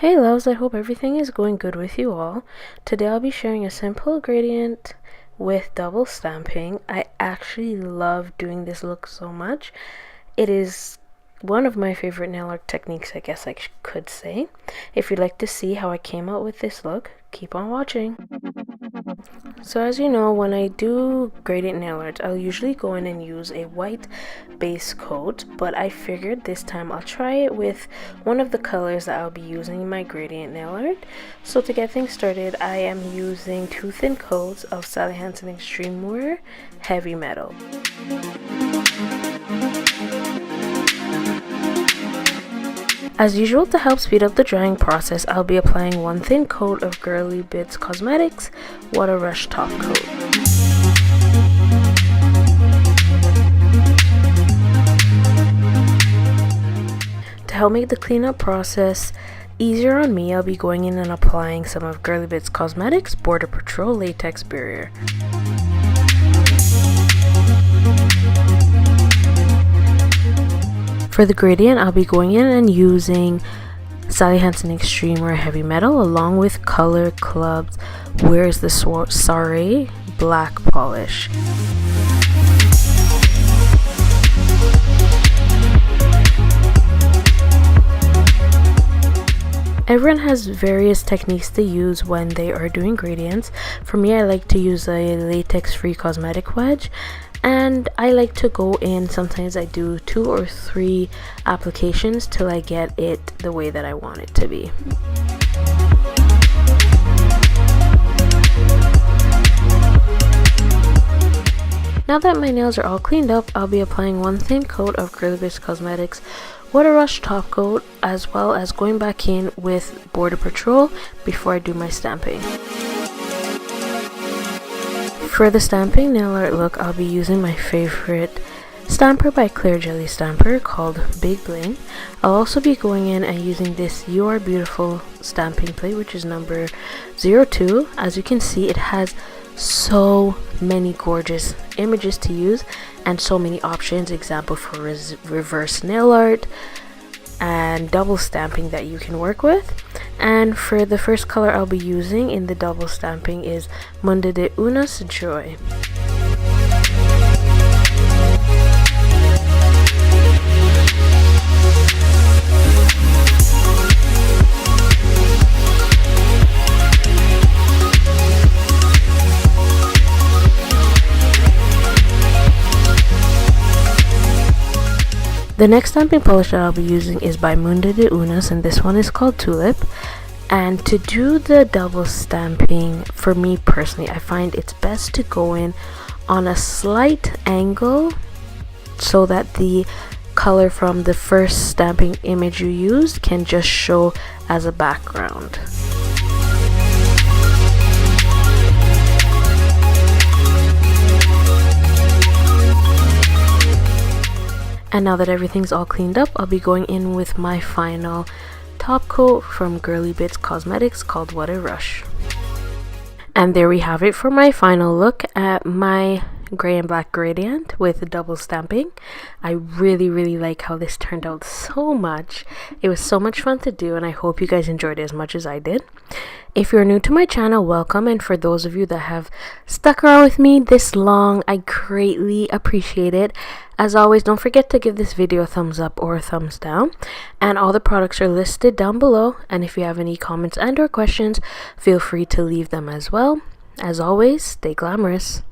Hey loves, I hope everything is going good with you all. Today I'll be sharing a simple gradient with double stamping. I actually love doing this look so much. It is one of my favorite nail art techniques, I guess I could say. If you'd like to see how I came out with this look, keep on watching. So as you know, when I do gradient nail art, I'll usually go in and use a white base coat, but I figured this time I'll try it with one of the colors that I'll be using in my gradient nail art. So to get things started, I am using 2 thin coats of Hansen Xtreme Heavy Metal. As usual, to help speed up the drying process, I'll be applying 1 thin coat of Girly Cosmetics Water Rush Top Coat. To help make the cleanup process easier on me, I'll be going in and applying some of Girly Cosmetics Border Patrol Latex Barrier. For the gradient, I'll be going in and using Hansen Xtreme Heavy Metal along with Color Club's Where's the Soiree Black Polish. Everyone has various techniques to use when they are doing gradients. For me, I like to use a latex-free cosmetic wedge, and I like to go in, sometimes I do 2 or 3 applications till I get it the way that I want it to be. Now that my nails are all cleaned up, I'll be applying 1 thin coat of Girly Cosmetics Water Rush Top Coat, as well as going back in with Border Patrol before I do my stamping. For the stamping nail art look, I'll be using my favorite stamper by Clear Jelly stamper called Bling. I'll also be going in and using this You Are Beautiful stamping plate, which is number 02. As you can see, it has so many gorgeous images to use and so many options, example for reverse nail art and double stamping that you can work with. And for the first color I'll be using in the double stamping is Mundo Joy. The next stamping polish that I'll be using is by Mundo, and this one is called Tulip. And to do the double stamping, for me personally, I find it's best to go in on a slight angle so that the color from the first stamping image you used can just show as a background. And now that everything's all cleaned up, I'll be going in with my final top coat from Girly Cosmetics called Water Rush. And there we have it for my final look at my gray and black gradient with double stamping. I really like how this turned out so much. It was so much fun to do, and I hope you guys enjoyed it as much as I did. If you're new to my channel, welcome, and for those of you that have stuck around with me this long, I greatly appreciate it. As always, don't forget to give this video a thumbs up or a thumbs down, and all the products are listed down below, and if you have any comments and or questions, feel free to leave them as well. As always, stay glamorous.